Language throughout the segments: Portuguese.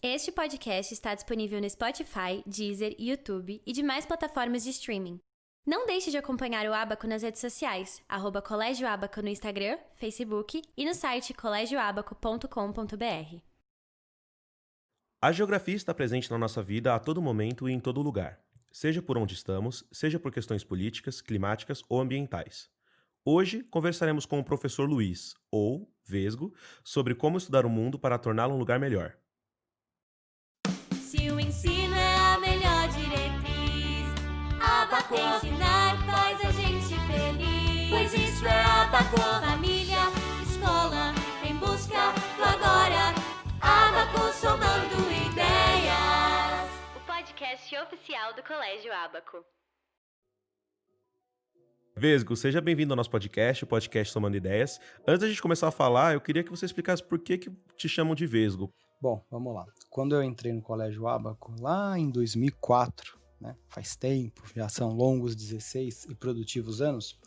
Este podcast está disponível no Spotify, Deezer, YouTube e demais plataformas de streaming. Não deixe de acompanhar o Abaco nas redes sociais, @Colégio Abaco no Instagram, Facebook e no site colégioabaco.com.br. A geografia está presente na nossa vida a todo momento e em todo lugar, seja por onde estamos, seja por questões políticas, climáticas ou ambientais. Hoje conversaremos com o professor Luiz, ou Vesgo, sobre como estudar o mundo para torná-lo um lugar melhor. Se o ensino é a melhor diretriz, Abaco ensinar faz a gente feliz. Pois isso é Abaco, família, escola, em busca do agora. Abaco somando ideias. O podcast oficial do Colégio Abaco. Vesgo, seja bem-vindo ao nosso podcast, o podcast Somando Ideias. Antes da gente começar a falar, eu queria que você explicasse por que te chamam de Vesgo. Bom, vamos lá. Quando eu entrei no Colégio Abaco, lá em 2004, né, faz tempo, já são longos 16 e produtivos anos,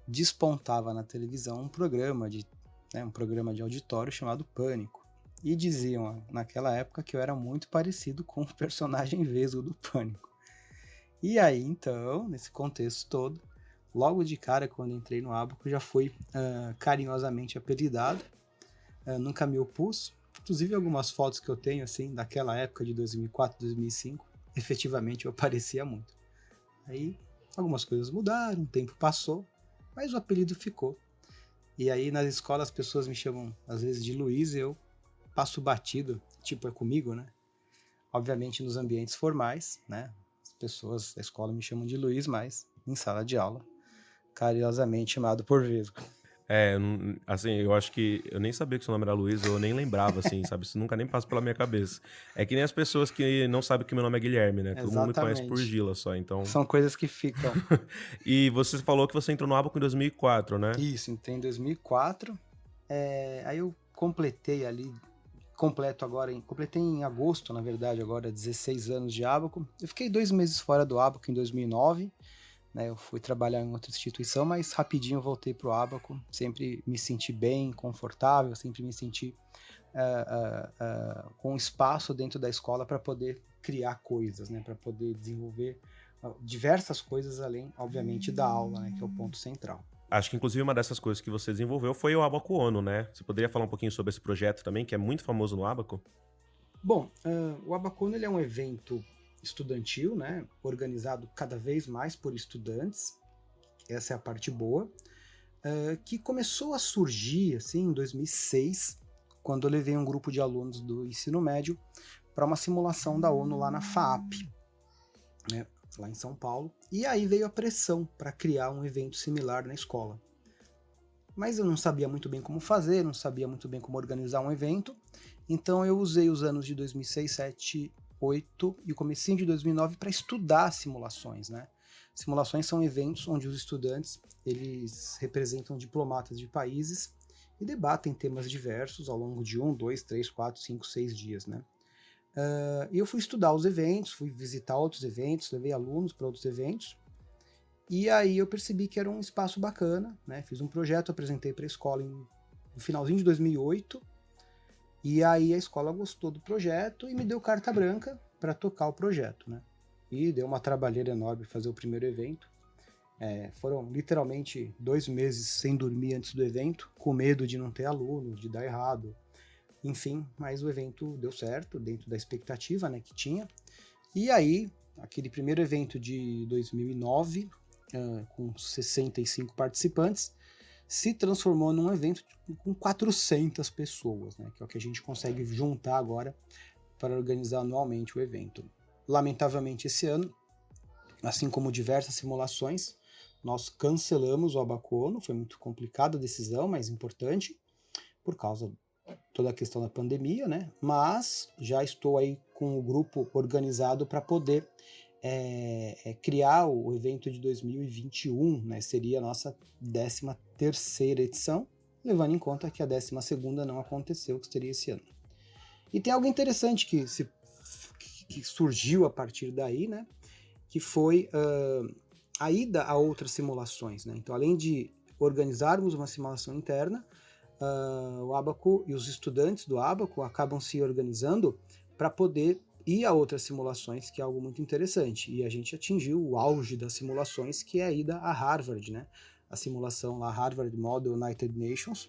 despontava na televisão um programa de auditório chamado Pânico. E diziam naquela época que eu era muito parecido com o personagem Vesgo do Pânico. E aí, então, nesse contexto todo, logo de cara, quando entrei no Abaco, já fui carinhosamente apelidado. Nunca me opus. Inclusive, algumas fotos que eu tenho, assim, daquela época de 2004, 2005, efetivamente eu aparecia muito. Aí, algumas coisas mudaram, o tempo passou, mas o apelido ficou. E aí, nas escolas, as pessoas me chamam, às vezes, de Luiz, e eu passo batido, tipo, é comigo, né? Obviamente, nos ambientes formais, né? As pessoas da escola me chamam de Luiz, mas em sala de aula, carinhosamente chamado por Vesgo. Assim, eu acho que eu nem sabia que seu nome era Luiz, eu nem lembrava, assim, sabe? Isso nunca nem passa pela minha cabeça. É que nem as pessoas que não sabem que meu nome é Guilherme, né? Todo mundo me conhece por Gila só, então... São coisas que ficam. E você falou que você entrou no Abaco em 2004, né? Isso, entrei em 2004. Aí eu completei em agosto, na verdade, agora 16 anos de Abaco. Eu fiquei 2 meses fora do Abaco em 2009. Né, eu fui trabalhar em outra instituição, mas rapidinho eu voltei para o Abaco, sempre me senti bem, confortável, sempre me senti com espaço dentro da escola para poder criar coisas, né, para poder desenvolver diversas coisas além, obviamente, da aula, né, que é o ponto central. Acho que inclusive uma dessas coisas que você desenvolveu foi o Abaco ONU, né? Você poderia falar um pouquinho sobre esse projeto também, que é muito famoso no Abaco? Bom, o Abaco ONU ele é um evento estudantil, né, organizado cada vez mais por estudantes, essa é a parte boa, que começou a surgir assim, em 2006, quando eu levei um grupo de alunos do ensino médio para uma simulação da ONU lá na FAAP, né, lá em São Paulo, e aí veio a pressão para criar um evento similar na escola. Mas eu não sabia muito bem como fazer, não sabia muito bem como organizar um evento, então eu usei os anos de 2006, 2007, 2008 e o comecinho de 2009 para estudar simulações, né? Simulações são eventos onde os estudantes eles representam diplomatas de países e debatem temas diversos ao longo de 1, 2, 3, 4, 5, 6 dias, né? E eu fui estudar os eventos, fui visitar outros eventos, levei alunos para outros eventos, e aí eu percebi que era um espaço bacana, né? Fiz um projeto, apresentei para a escola no finalzinho de 2008, e aí a escola gostou do projeto e me deu carta branca para tocar o projeto, né? E deu uma trabalheira enorme fazer o primeiro evento. Foram literalmente 2 meses sem dormir antes do evento, com medo de não ter aluno, de dar errado. Enfim, mas o evento deu certo, dentro da expectativa, né, que tinha. E aí, aquele primeiro evento de 2009, com 65 participantes, se transformou num evento com 400 pessoas, né, que é o que a gente consegue juntar agora para organizar anualmente o evento. Lamentavelmente, esse ano, assim como diversas simulações, nós cancelamos o Abaco ONU, foi muito complicada a decisão, mas importante, por causa de toda a questão da pandemia, né? Mas já estou aí com o grupo organizado para poder criar o evento de 2021, né? Seria a nossa 13ª edição, levando em conta que a 12ª não aconteceu, que seria esse ano. E tem algo interessante que surgiu a partir daí, né? Que foi a ida a outras simulações, né? Então, além de organizarmos uma simulação interna, o Abaco e os estudantes do Abaco acabam se organizando para poder ir a outras simulações, que é algo muito interessante. E a gente atingiu o auge das simulações, que é a ida a Harvard, né? A simulação lá, Harvard Model United Nations,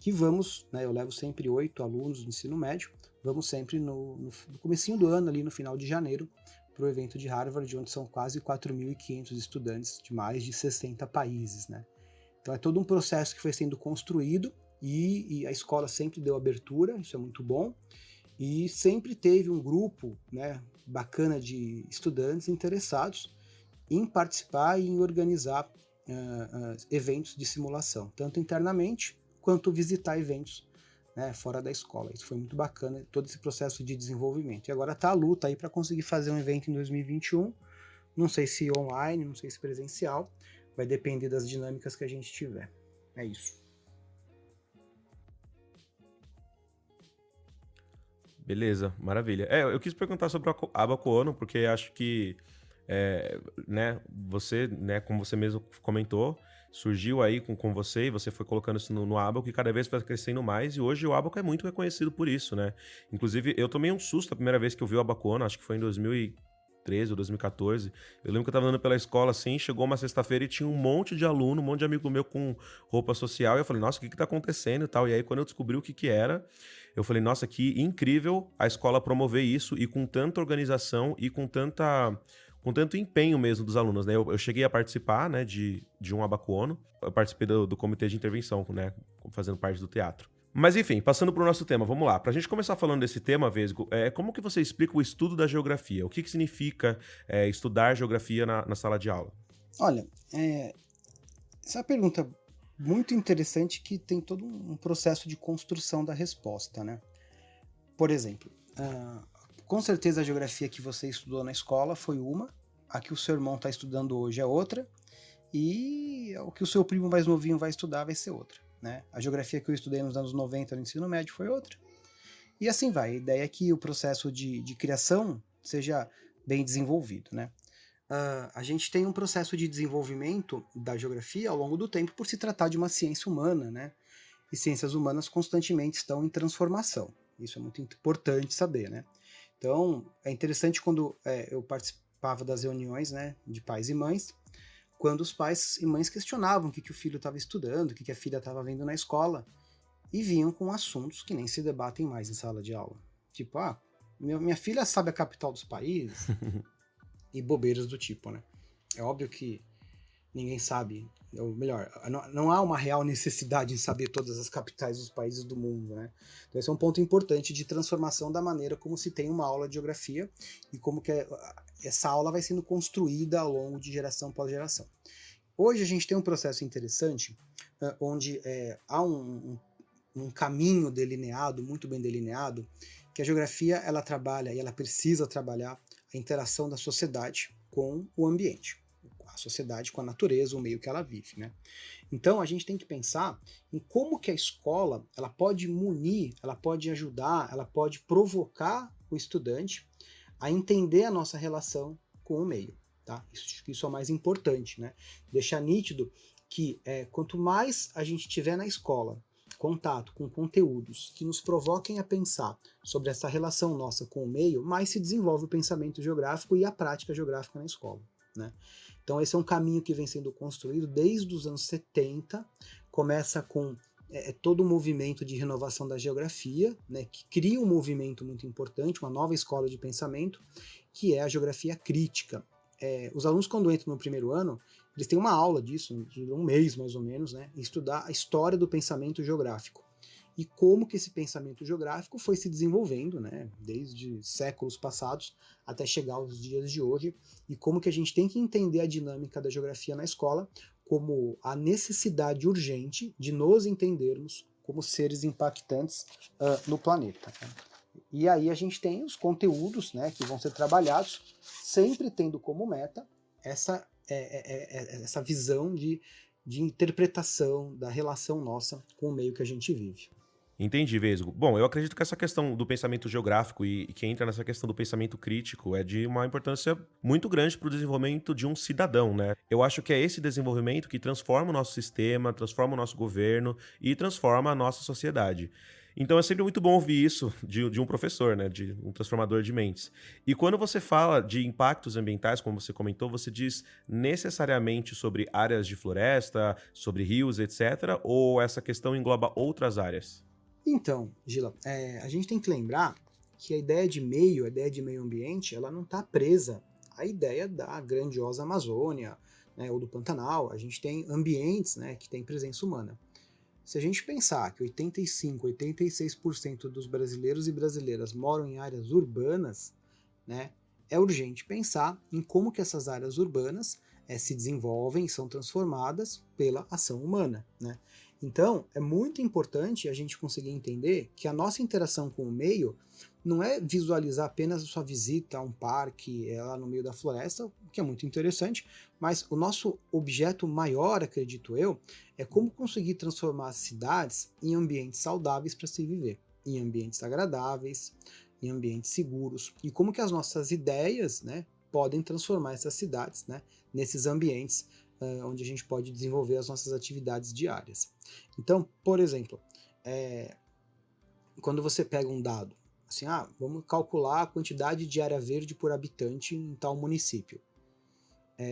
que vamos, né, eu levo sempre 8 alunos do ensino médio, vamos sempre no comecinho do ano, ali no final de janeiro, para o evento de Harvard, onde são quase 4.500 estudantes de mais de 60 países, né? Então é todo um processo que foi sendo construído e a escola sempre deu abertura, isso é muito bom, e sempre teve um grupo, né, bacana de estudantes interessados em participar e em organizar eventos de simulação, tanto internamente quanto visitar eventos, né, fora da escola. Isso foi muito bacana, todo esse processo de desenvolvimento. E agora está a luta aí para conseguir fazer um evento em 2021, não sei se online, não sei se presencial, vai depender das dinâmicas que a gente tiver. É isso. Beleza, maravilha. Eu quis perguntar sobre a Abaco ONU, porque acho que, né, você, né, como você mesmo comentou, surgiu aí com você e você foi colocando isso no Abaco e cada vez vai crescendo mais, e hoje o Abaco é muito reconhecido por isso, né? Inclusive, eu tomei um susto a primeira vez que eu vi o Abaco ONU, acho que foi em 2013 ou 2014. Eu lembro que eu tava andando pela escola assim, chegou uma sexta-feira e tinha um monte de aluno, um monte de amigo meu com roupa social, e eu falei, nossa, o que tá acontecendo e tal? E aí, quando eu descobri o que era, eu falei, nossa, que incrível a escola promover isso e com tanta organização e com tanto empenho mesmo dos alunos, né? Eu cheguei a participar, né, de um Abaco ONU, eu participei do comitê de intervenção, né, fazendo parte do teatro. Mas enfim, passando para o nosso tema, vamos lá. Para a gente começar falando desse tema, Vesgo, como que você explica o estudo da geografia? O que significa estudar geografia na sala de aula? Olha, essa é uma pergunta muito interessante que tem todo um processo de construção da resposta, né? Por exemplo, com certeza a geografia que você estudou na escola foi uma, a que o seu irmão está estudando hoje é outra, e o que o seu primo mais novinho vai estudar vai ser outra, né? A geografia que eu estudei nos anos 90 no ensino médio foi outra. E assim vai. A ideia é que o processo de criação seja bem desenvolvido, né? A gente tem um processo de desenvolvimento da geografia ao longo do tempo por se tratar de uma ciência humana, né? E ciências humanas constantemente estão em transformação. Isso é muito importante saber, né? Então, é interessante quando eu participava das reuniões, né, de pais e mães, quando os pais e mães questionavam o que o filho estava estudando, o que a filha estava vendo na escola, e vinham com assuntos que nem se debatem mais em sala de aula. Tipo, minha filha sabe a capital dos países, e bobeiras do tipo, né? É óbvio que ninguém sabe, ou melhor, não há uma real necessidade em saber todas as capitais dos países do mundo, né? Então esse é um ponto importante de transformação da maneira como se tem uma aula de geografia e como que essa aula vai sendo construída ao longo de geração após geração. Hoje a gente tem um processo interessante, onde há um caminho delineado, muito bem delineado, que a geografia ela trabalha e ela precisa trabalhar a interação da sociedade com o ambiente, a sociedade com a natureza, o meio que ela vive, né? Então a gente tem que pensar em como que a escola ela pode munir, ela pode ajudar, ela pode provocar o estudante a entender a nossa relação com o meio, tá? Isso é o mais importante, né? Deixar nítido que quanto mais a gente tiver na escola contato com conteúdos que nos provoquem a pensar sobre essa relação nossa com o meio, mais se desenvolve o pensamento geográfico e a prática geográfica na escola, né? Então esse é um caminho que vem sendo construído desde os anos 70, começa com todo o movimento de renovação da geografia, né, que cria um movimento muito importante, uma nova escola de pensamento, que é a geografia crítica. Os alunos, quando entram no primeiro ano, eles têm uma aula disso, um mês mais ou menos, né, em estudar a história do pensamento geográfico e como que esse pensamento geográfico foi se desenvolvendo, né, desde séculos passados até chegar aos dias de hoje, e como que a gente tem que entender a dinâmica da geografia na escola como a necessidade urgente de nos entendermos como seres impactantes no planeta. Né? E aí a gente tem os conteúdos, né, que vão ser trabalhados, sempre tendo como meta essa visão de interpretação da relação nossa com o meio que a gente vive. Entendi, Vesgo. Bom, eu acredito que essa questão do pensamento geográfico e que entra nessa questão do pensamento crítico é de uma importância muito grande para o desenvolvimento de um cidadão, né? Eu acho que é esse desenvolvimento que transforma o nosso sistema, transforma o nosso governo e transforma a nossa sociedade. Então é sempre muito bom ouvir isso de um professor, né? De um transformador de mentes. E quando você fala de impactos ambientais, como você comentou, você diz necessariamente sobre áreas de floresta, sobre rios, etc., ou essa questão engloba outras áreas? Então, Gila, a gente tem que lembrar que a ideia de meio ambiente, ela não está presa à ideia da grandiosa Amazônia, né, ou do Pantanal. A gente tem ambientes, né, que têm presença humana. Se a gente pensar que 85, 86% dos brasileiros e brasileiras moram em áreas urbanas, né, é urgente pensar em como que essas áreas urbanas se desenvolvem e são transformadas pela ação humana, né? Então, é muito importante a gente conseguir entender que a nossa interação com o meio não é visualizar apenas a sua visita a um parque lá no meio da floresta, o que é muito interessante, mas o nosso objeto maior, acredito eu, é como conseguir transformar as cidades em ambientes saudáveis para se viver, em ambientes agradáveis, em ambientes seguros, e como que as nossas ideias, né, podem transformar essas cidades, né, nesses ambientes onde a gente pode desenvolver as nossas atividades diárias. Então, por exemplo, quando você pega um dado, assim, vamos calcular a quantidade de área verde por habitante em tal município.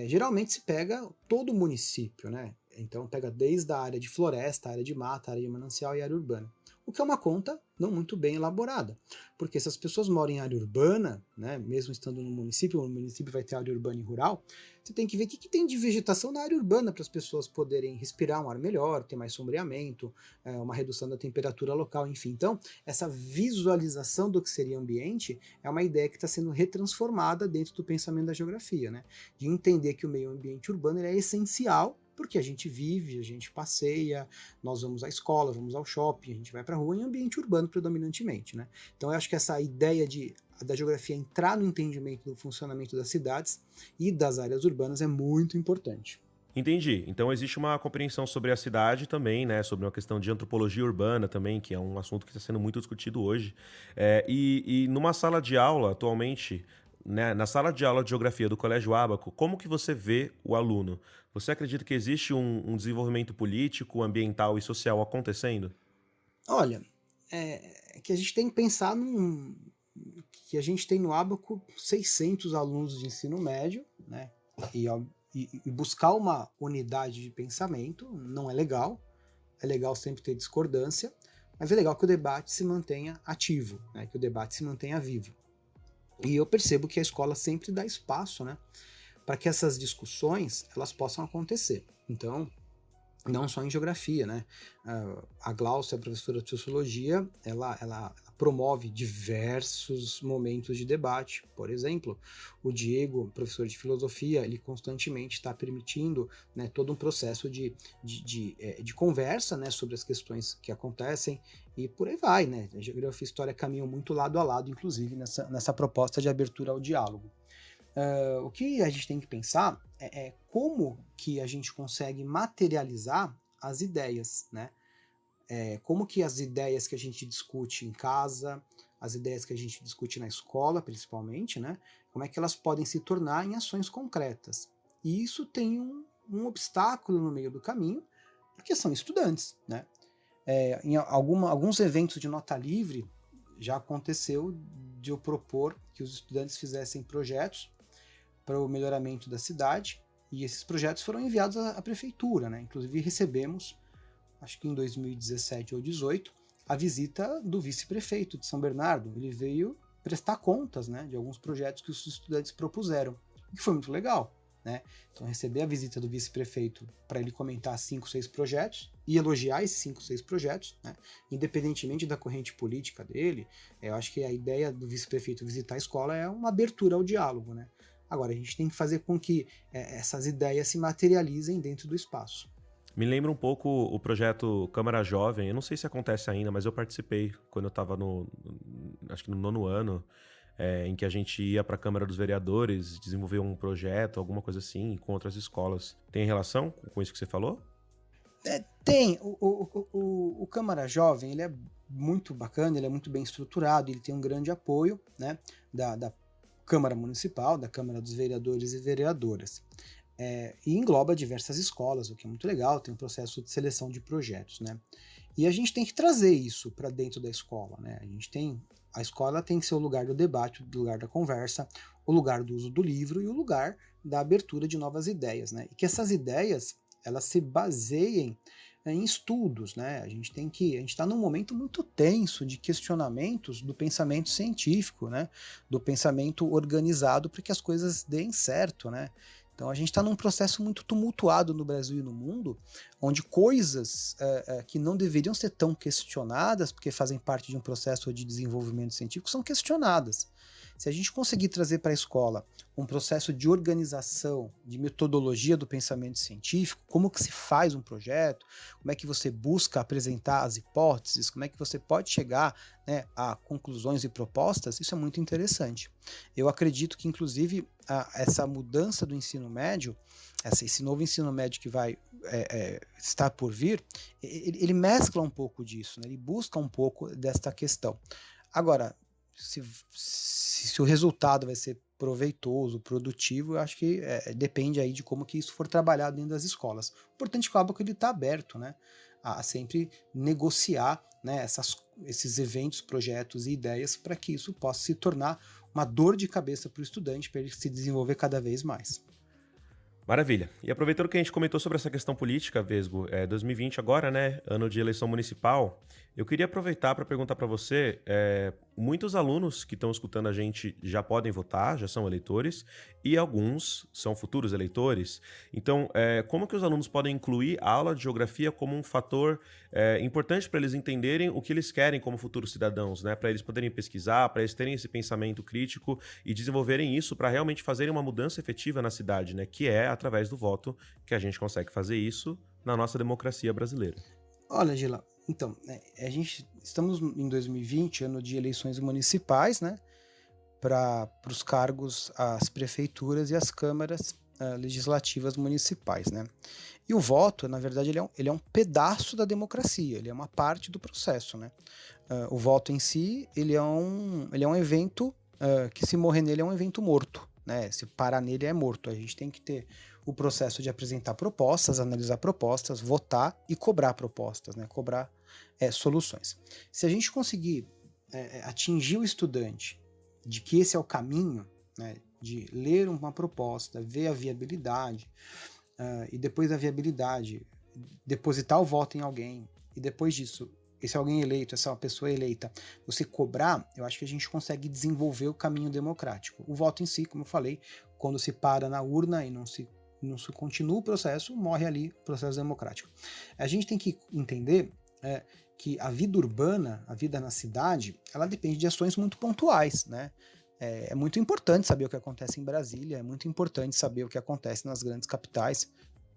Geralmente se pega todo o município, né? Então pega desde a área de floresta, a área de mata, a área de manancial e a área urbana. O que é uma conta não muito bem elaborada. Porque se as pessoas moram em área urbana, né, mesmo estando no município, o município vai ter área urbana e rural, você tem que ver o que tem de vegetação na área urbana para as pessoas poderem respirar um ar melhor, ter mais sombreamento, uma redução da temperatura local, enfim. Então, essa visualização do que seria ambiente é uma ideia que está sendo retransformada dentro do pensamento da geografia, né? De entender que o meio ambiente urbano ele é essencial porque a gente vive, a gente passeia, nós vamos à escola, vamos ao shopping, a gente vai para a rua em ambiente urbano predominantemente, né? Então eu acho que essa ideia da geografia entrar no entendimento do funcionamento das cidades e das áreas urbanas é muito importante. Entendi. Então existe uma compreensão sobre a cidade também, né? Sobre uma questão de antropologia urbana também, que é um assunto que está sendo muito discutido hoje. E numa sala de aula, atualmente, né, na sala de aula de geografia do Colégio Abaco, como que você vê o aluno? Você acredita que existe um desenvolvimento político, ambiental e social acontecendo? Olha, que a gente tem que pensar que a gente tem no Abaco 600 alunos de ensino médio, né? E buscar uma unidade de pensamento não é legal sempre ter discordância, mas é legal que o debate se mantenha ativo, né? Que o debate se mantenha vivo. E eu percebo que a escola sempre dá espaço, né, para que essas discussões elas possam acontecer. Então, não só em geografia, né? A Glaucia, a professora de sociologia, ela promove diversos momentos de debate. Por exemplo, o Diego, professor de filosofia, ele constantemente está permitindo, né, todo um processo de conversa, né, sobre as questões que acontecem e por aí vai, né? A geografia e a história caminham muito lado a lado, inclusive nessa proposta de abertura ao diálogo. O que a gente tem que pensar é como que a gente consegue materializar as ideias, né? Como que as ideias que a gente discute em casa, as ideias que a gente discute na escola, principalmente, né? Como é que elas podem se tornar em ações concretas. E isso tem um obstáculo no meio do caminho, porque são estudantes, né? Em alguns eventos de nota livre, já aconteceu de eu propor que os estudantes fizessem projetos para o melhoramento da cidade, e esses projetos foram enviados à prefeitura, né? Inclusive recebemos, acho que em 2017 ou 2018, a visita do vice-prefeito de São Bernardo. Ele veio prestar contas, né, de alguns projetos que os estudantes propuseram, o que foi muito legal, né? Então receber a visita do vice-prefeito para ele comentar 5, 6 projetos e elogiar esses 5, 6 projetos, né? Independentemente da corrente política dele, eu acho que a ideia do vice-prefeito visitar a escola é uma abertura ao diálogo, né? Agora, a gente tem que fazer com que essas ideias se materializem dentro do espaço. Me lembra um pouco o projeto Câmara Jovem. Eu não sei se acontece ainda, mas eu participei quando eu estava acho que no 9º ano, em que a gente ia para a Câmara dos Vereadores, desenvolver um projeto, alguma coisa assim, com outras escolas. Tem relação com isso que você falou? Tem. O Câmara Jovem, ele é muito bacana, ele é muito bem estruturado, ele tem um grande apoio, né, da Câmara Municipal, da Câmara dos Vereadores e Vereadoras. E engloba diversas escolas, o que é muito legal, tem um processo de seleção de projetos, né? E a gente tem que trazer isso para dentro da escola, né? A escola tem que ser o lugar do debate, o lugar da conversa, o lugar do uso do livro e o lugar da abertura de novas ideias, né? E que essas ideias elas se baseiem em estudos, né? A gente está num momento muito tenso de questionamentos do pensamento científico, né? Do pensamento organizado para que as coisas deem certo, né? Então a gente está num processo muito tumultuado no Brasil e no mundo, onde coisas que não deveriam ser tão questionadas, porque fazem parte de um processo de desenvolvimento científico, são questionadas. Se a gente conseguir trazer para a escola um processo de organização, de metodologia do pensamento científico, como que se faz um projeto, como é que você busca apresentar as hipóteses, como é que você pode chegar, né, a conclusões e propostas, isso é muito interessante. Eu acredito que, inclusive, essa mudança do ensino médio, esse novo ensino médio que vai estar por vir, ele mescla um pouco disso, né? Ele busca um pouco desta questão. Agora, se o resultado vai ser proveitoso, produtivo, eu acho que depende aí de como que isso for trabalhado dentro das escolas. O importante é que o Abaco está aberto, né, a sempre negociar, né, esses eventos, projetos e ideias para que isso possa se tornar uma dor de cabeça para o estudante, para ele se desenvolver cada vez mais. Maravilha. E aproveitando que a gente comentou sobre essa questão política, Vesgo, 2020 agora, né, ano de eleição municipal, eu queria aproveitar para perguntar para você, muitos alunos que estão escutando a gente já podem votar, já são eleitores, e alguns são futuros eleitores. Então, como que os alunos podem incluir a aula de geografia como um fator importante para eles entenderem o que eles querem como futuros cidadãos, né, para eles poderem pesquisar, para eles terem esse pensamento crítico e desenvolverem isso para realmente fazerem uma mudança efetiva na cidade, né, que é através do voto que a gente consegue fazer isso na nossa democracia brasileira. Olha, Gila, então, estamos em 2020, ano de eleições municipais, né, para os cargos, as prefeituras e as câmaras legislativas municipais, né. E o voto, na verdade, ele é um pedaço da democracia, ele é uma parte do processo, né. O voto em si, ele é um evento que, se morrer nele, é um evento morto, né, se parar nele é morto. A gente tem que ter o processo de apresentar propostas, analisar propostas, votar e cobrar propostas, né, cobrar soluções. Se a gente conseguir atingir o estudante de que esse é o caminho, né, de ler uma proposta, ver a viabilidade, e depois da viabilidade depositar o voto em alguém, e depois disso, esse alguém eleito, essa pessoa eleita, você cobrar, eu acho que a gente consegue desenvolver o caminho democrático. O voto em si, como eu falei, quando se para na urna e não se continua o processo, morre ali o processo democrático. A gente tem que entender que a vida urbana, a vida na cidade, ela depende de ações muito pontuais, né? É muito importante saber o que acontece em Brasília, é muito importante saber o que acontece nas grandes capitais,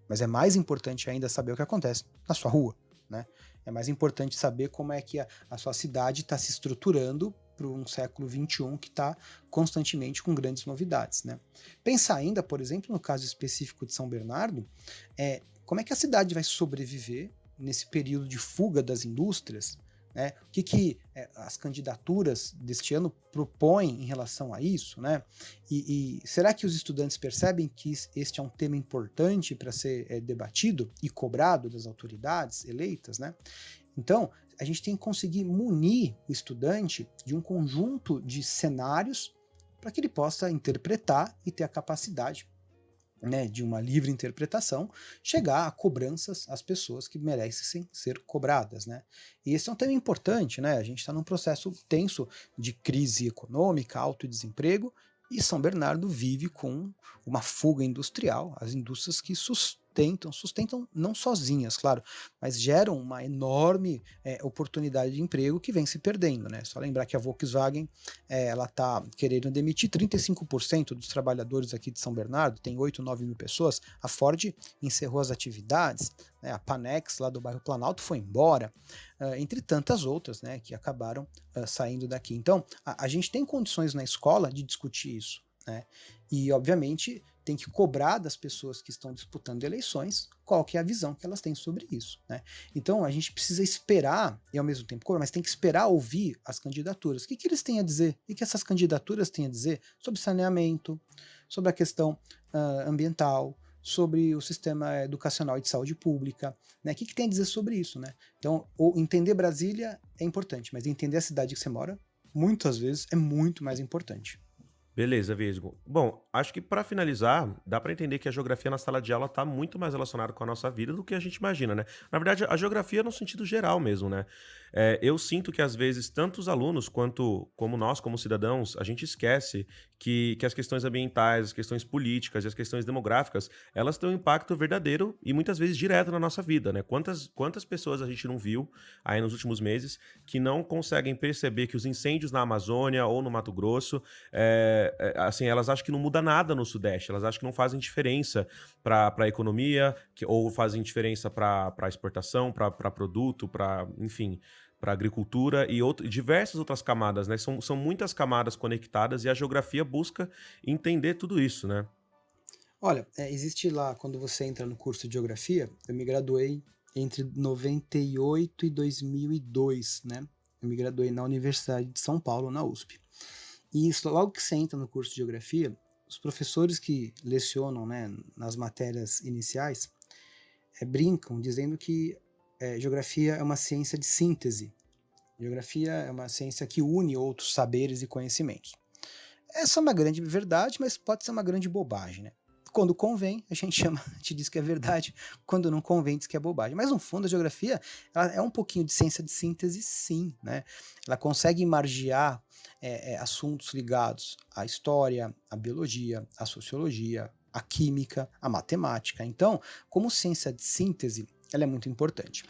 mas é mais importante ainda saber o que acontece na sua rua, né? É mais importante saber como é que a sua cidade está se estruturando para um século XXI que está constantemente com grandes novidades, né? Pensar ainda, por exemplo, no caso específico de São Bernardo, como é que a cidade vai sobreviver nesse período de fuga das indústrias, né? O que as candidaturas deste ano propõem em relação a isso, né? E será que os estudantes percebem que este é um tema importante para ser debatido e cobrado das autoridades eleitas, né? Então, a gente tem que conseguir munir o estudante de um conjunto de cenários para que ele possa interpretar e ter a capacidade, né, de uma livre interpretação, chegar a cobranças às pessoas que merecem ser cobradas, né? E esse é um tema importante, né? A gente está num processo tenso de crise econômica, alto desemprego, e São Bernardo vive com uma fuga industrial, as indústrias que sustentam não sozinhas, claro, mas geram uma enorme oportunidade de emprego que vem se perdendo, né? Só lembrar que a Volkswagen ela está querendo demitir 35% dos trabalhadores aqui de São Bernardo, tem 8, 9 mil pessoas, a Ford encerrou as atividades, né? A Panex lá do bairro Planalto foi embora, entre tantas outras, né, que acabaram saindo daqui. Então, a gente tem condições na escola de discutir isso, né? E, obviamente, tem que cobrar das pessoas que estão disputando eleições qual que é a visão que elas têm sobre isso, né? Então, a gente precisa esperar, e ao mesmo tempo cobrar, mas tem que esperar ouvir as candidaturas. O que eles têm a dizer? O que essas candidaturas têm a dizer sobre saneamento, sobre a questão ambiental, sobre o sistema educacional e de saúde pública, né? O que tem a dizer sobre isso, né? Então, entender Brasília é importante, mas entender a cidade que você mora, muitas vezes, é muito mais importante. Beleza, Vesgo. Bom, acho que para finalizar, dá para entender que a geografia na sala de aula está muito mais relacionada com a nossa vida do que a gente imagina, né? Na verdade, a geografia no sentido geral mesmo, né? Eu sinto que às vezes tanto os alunos quanto como nós, como cidadãos, a gente esquece que as questões ambientais, as questões políticas e as questões demográficas, elas têm um impacto verdadeiro e muitas vezes direto na nossa vida, né? Quantas pessoas a gente não viu aí nos últimos meses que não conseguem perceber que os incêndios na Amazônia ou no Mato Grosso assim, elas acham que não muda nada no Sudeste, elas acham que não fazem diferença para a economia, ou fazem diferença para exportação, para produto, enfim, para agricultura e diversas outras camadas, né? São muitas camadas conectadas e a geografia busca entender tudo isso, né? Olha, existe lá, quando você entra no curso de geografia, eu me graduei entre 98 e 2002, né? Eu me graduei na Universidade de São Paulo, na USP. E isso, logo que você entra no curso de geografia, os professores que lecionam, né, nas matérias iniciais brincam dizendo que geografia é uma ciência de síntese. Geografia é uma ciência que une outros saberes e conhecimentos. Essa é uma grande verdade, mas pode ser uma grande bobagem, né? Quando convém, a gente diz que é verdade, quando não convém, diz que é bobagem. Mas, no fundo, a geografia ela é um pouquinho de ciência de síntese, sim, né? Ela consegue margear assuntos ligados à história, à biologia, à sociologia, à química, à matemática. Então, como ciência de síntese, ela é muito importante.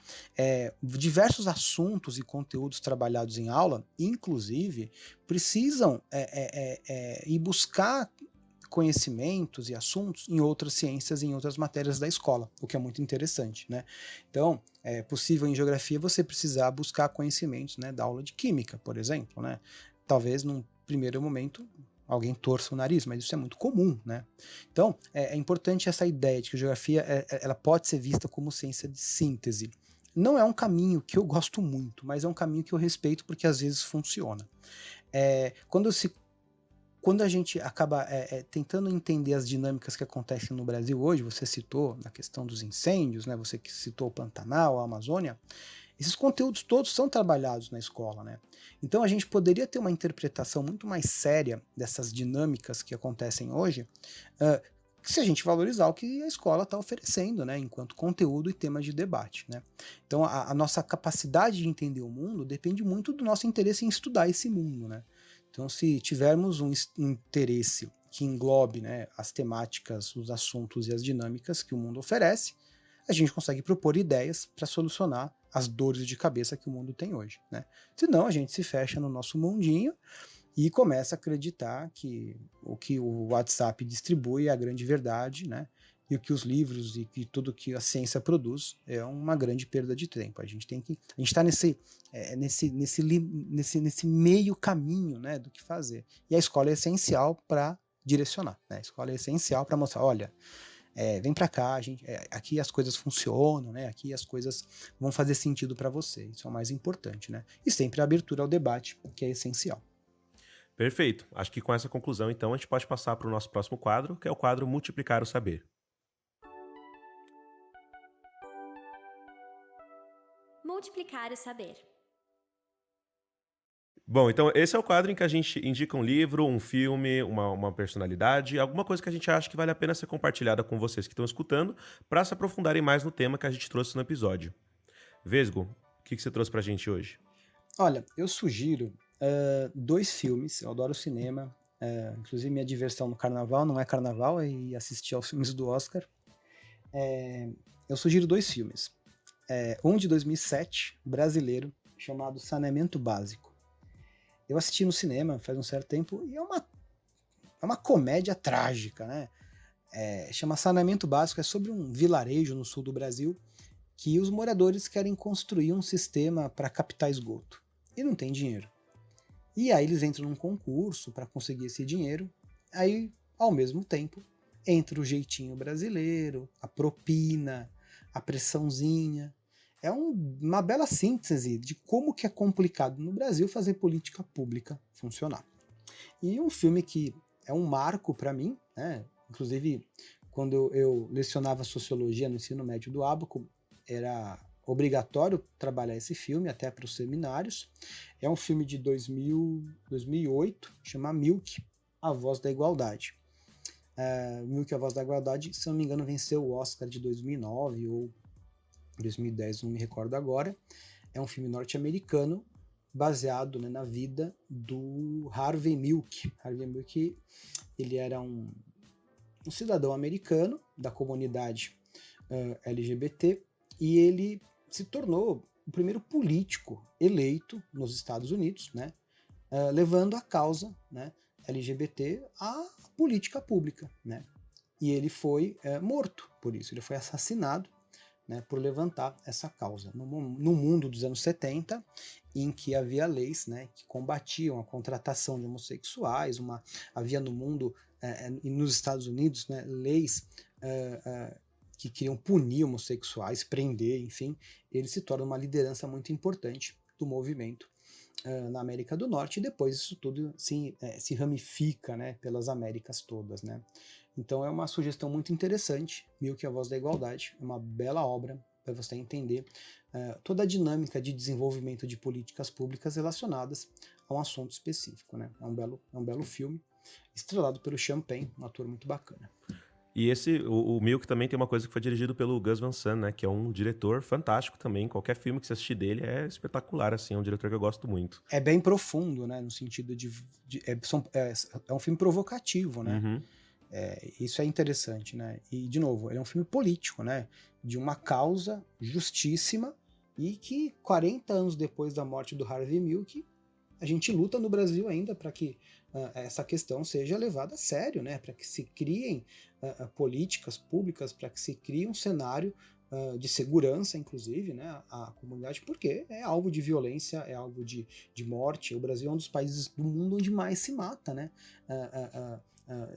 Diversos assuntos e conteúdos trabalhados em aula, inclusive, precisam ir buscar conhecimentos e assuntos em outras ciências, em outras matérias da escola, o que é muito interessante, né? Então, é possível em geografia você precisar buscar conhecimentos, né, da aula de química, por exemplo, né? Talvez num primeiro momento alguém torça o nariz, mas isso é muito comum, né? Então, é importante essa ideia de que a geografia ela pode ser vista como ciência de síntese. Não é um caminho que eu gosto muito, mas é um caminho que eu respeito porque às vezes funciona. Quando a gente acaba tentando entender as dinâmicas que acontecem no Brasil hoje, você citou na questão dos incêndios, né? Você que citou o Pantanal, a Amazônia, esses conteúdos todos são trabalhados na escola, né? Então a gente poderia ter uma interpretação muito mais séria dessas dinâmicas que acontecem hoje, se a gente valorizar o que a escola está oferecendo, né? Enquanto conteúdo e tema de debate, né? Então a nossa capacidade de entender o mundo depende muito do nosso interesse em estudar esse mundo, né? Então, se tivermos um interesse que englobe, né, as temáticas, os assuntos e as dinâmicas que o mundo oferece, a gente consegue propor ideias para solucionar as dores de cabeça que o mundo tem hoje, né? Senão, a gente se fecha no nosso mundinho e começa a acreditar que o WhatsApp distribui é a grande verdade, né? E o que os livros e que tudo que a ciência produz é uma grande perda de tempo. A gente está nesse meio caminho, né, do que fazer. E a escola é essencial para direcionar, né? A escola é essencial para mostrar, olha, vem para cá, aqui as coisas funcionam, né? Aqui as coisas vão fazer sentido para você. Isso é o mais importante, né? E sempre a abertura ao debate, que é essencial. Perfeito. Acho que com essa conclusão, então, a gente pode passar para o nosso próximo quadro, que é o quadro Multiplicar o Saber. Multiplicar o saber. Bom, então esse é o quadro em que a gente indica um livro, um filme, uma personalidade, alguma coisa que a gente acha que vale a pena ser compartilhada com vocês que estão escutando, para se aprofundarem mais no tema que a gente trouxe no episódio. Vesgo, o que você trouxe pra gente hoje? Olha, eu sugiro 2 filmes, eu adoro cinema, inclusive minha diversão no carnaval não é carnaval, é ir assistir aos filmes do Oscar. Eu sugiro 2 filmes. Um de 2007, brasileiro, chamado Saneamento Básico. Eu assisti no cinema faz um certo tempo e é uma comédia trágica, né? Chama Saneamento Básico, é sobre um vilarejo no sul do Brasil que os moradores querem construir um sistema para captar esgoto e não tem dinheiro. E aí eles entram num concurso para conseguir esse dinheiro, aí, ao mesmo tempo, entra o jeitinho brasileiro, a propina, a pressãozinha. É uma bela síntese de como que é complicado no Brasil fazer política pública funcionar. E um filme que é um marco para mim, né? Inclusive quando eu lecionava sociologia no ensino médio do Abaco, era obrigatório trabalhar esse filme, até para os seminários. É um filme de 2008, chama Milk, A Voz da Igualdade. Milk, A Voz da Igualdade, se não me engano, venceu o Oscar de 2009 ou 2010, não me recordo agora. É um filme norte-americano baseado, né, na vida do Harvey Milk. Harvey Milk, ele era um cidadão americano da comunidade LGBT, e ele se tornou o primeiro político eleito nos Estados Unidos, né, levando a causa, né, LGBT à política pública, né? E ele foi morto por isso, ele foi assassinado, né, por levantar essa causa. No mundo dos anos 70, em que havia leis, né, que combatiam a contratação de homossexuais, havia no mundo e nos Estados Unidos, né, leis que queriam punir homossexuais, prender, enfim, ele se torna uma liderança muito importante do movimento na América do Norte, e depois isso tudo se ramifica, né, pelas Américas todas, né. Então é uma sugestão muito interessante, Milk, A Voz da Igualdade, é uma bela obra para você entender toda a dinâmica de desenvolvimento de políticas públicas relacionadas a um assunto específico, né. É um belo filme, estrelado pelo Sean Penn, um ator muito bacana. E o Milk também tem uma coisa que foi dirigido pelo Gus Van Sant, né? Que é um diretor fantástico também. Qualquer filme que você assistir dele é espetacular, assim. É um diretor que eu gosto muito. É bem profundo, né? No sentido é um filme provocativo, né? Uhum. Isso é interessante, né? E, de novo, ele é um filme político, né? De uma causa justíssima, e que 40 anos depois da morte do Harvey Milk, a gente luta no Brasil ainda para que essa questão seja levada a sério, né? Para que se criem políticas públicas, para que se crie um cenário de segurança, inclusive, né? A comunidade, porque é alvo de violência, é alvo de morte. O Brasil é um dos países do mundo onde mais se mata, né?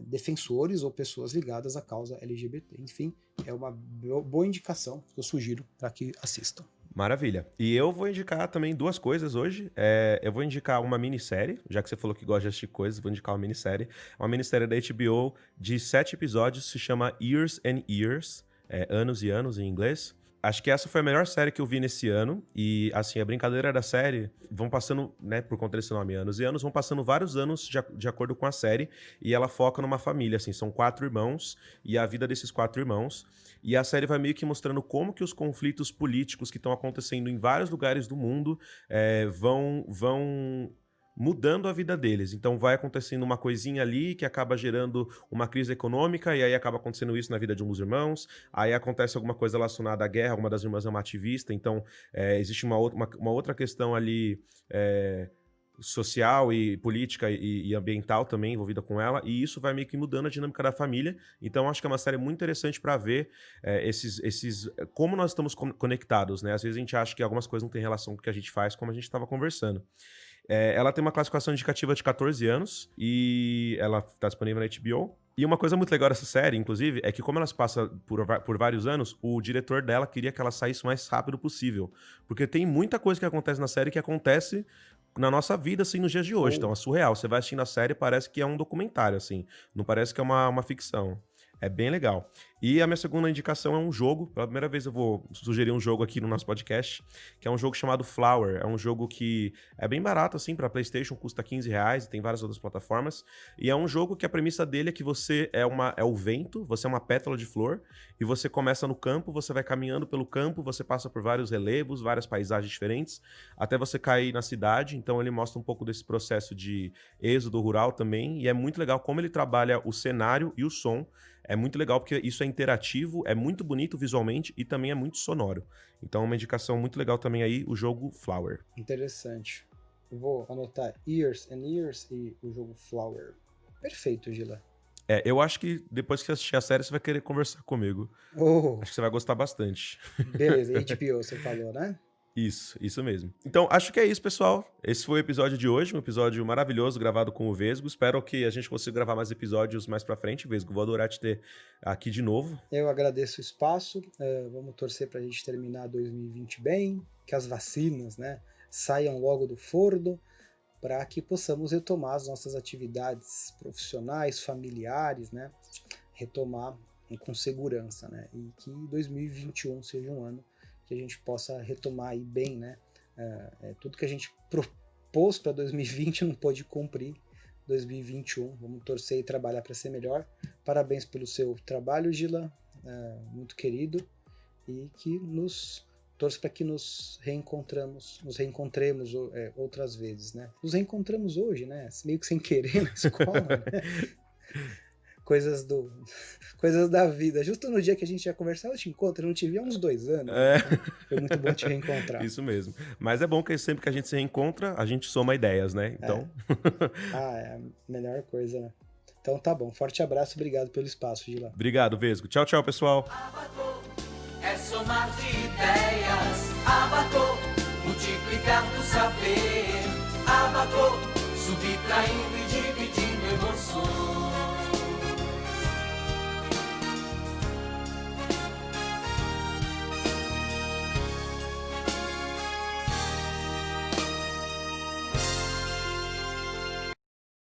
Defensores ou pessoas ligadas à causa LGBT. Enfim, é uma boa indicação que eu sugiro para que assistam. Maravilha. E eu vou indicar também duas coisas hoje. Eu vou indicar uma minissérie, já que você falou que gosta de assistir coisas, vou indicar uma minissérie. Uma minissérie da HBO de 7 episódios, se chama Years and Years, Anos e Anos em inglês. Acho que essa foi a melhor série que eu vi nesse ano. E, assim, a brincadeira da série, vão passando, né, por conta desse nome, anos e anos, vão passando vários anos de acordo com a série. E ela foca numa família, assim, são 4 irmãos e a vida desses 4 irmãos. E a série vai meio que mostrando como que os conflitos políticos que estão acontecendo em vários lugares do mundo vão mudando a vida deles. Então vai acontecendo uma coisinha ali que acaba gerando uma crise econômica, e aí acaba acontecendo isso na vida de um dos irmãos, aí acontece alguma coisa relacionada à guerra, uma das irmãs é uma ativista, então existe uma outra questão ali social e política e ambiental também envolvida com ela, e isso vai meio que mudando a dinâmica da família. Então acho que é uma série muito interessante para ver como nós estamos conectados, né? Às vezes a gente acha que algumas coisas não têm relação com o que a gente faz, como a gente estava conversando. Ela tem uma classificação indicativa de 14 anos e ela está disponível na HBO. E uma coisa muito legal dessa série, inclusive, é que como ela se passa por vários anos, o diretor dela queria que ela saísse o mais rápido possível. Porque tem muita coisa que acontece na série que acontece na nossa vida, assim, nos dias de hoje. Então é surreal. Você vai assistindo a série, parece que é um documentário, assim. Não parece que é uma ficção. É bem legal. E a minha segunda indicação é um jogo. Pela primeira vez eu vou sugerir um jogo aqui no nosso podcast, que é um jogo chamado Flower. É um jogo que é bem barato, assim, para PlayStation, custa R$15 e tem várias outras plataformas. E é um jogo que a premissa dele é que você é o vento, você é uma pétala de flor, e você começa no campo, você vai caminhando pelo campo, você passa por vários relevos, várias paisagens diferentes, até você cair na cidade. Então ele mostra um pouco desse processo de êxodo rural também, e é muito legal como ele trabalha o cenário e o som. É muito legal porque isso é interativo, é muito bonito visualmente e também é muito sonoro. Então, uma indicação muito legal também aí, o jogo Flower. Interessante. Eu vou anotar Years and Years e o jogo Flower. Perfeito, Gila. Eu acho que depois que você assistir a série, você vai querer conversar comigo. Acho que você vai gostar bastante. Beleza, HBO você falou, né? Isso mesmo. Então, acho que é isso, pessoal. Esse foi o episódio de hoje, um episódio maravilhoso gravado com o Vesgo. Espero que a gente consiga gravar mais episódios mais pra frente, Vesgo. Vou adorar te ter aqui de novo. Eu agradeço o espaço. Vamos torcer pra gente terminar 2020 bem, que as vacinas, né, saiam logo do forno, para que possamos retomar as nossas atividades profissionais, familiares, né, retomar com segurança, né? E que 2021 seja um ano que a gente possa retomar aí bem, né? Tudo que a gente propôs para 2020 não pôde cumprir. 2021, vamos torcer e trabalhar para ser melhor. Parabéns pelo seu trabalho, Gila, muito querido, e que torço para que nos reencontremos outras vezes, né? Nos reencontramos hoje, né? Meio que sem querer na escola, né? Coisas da vida. Justo no dia que a gente ia conversar, eu te encontro, eu não te vi há uns 2 anos. Então foi muito bom te reencontrar. Isso mesmo. Mas é bom que sempre que a gente se reencontra, a gente soma ideias, né? Então... é a melhor coisa, né? Então tá bom. Forte abraço, obrigado pelo espaço, Gila. Obrigado, Vesgo. Tchau, tchau, pessoal. Abacô é somar de ideias. Abacô, multiplicar do saber. Abacô, subtraindo e dividindo emoções.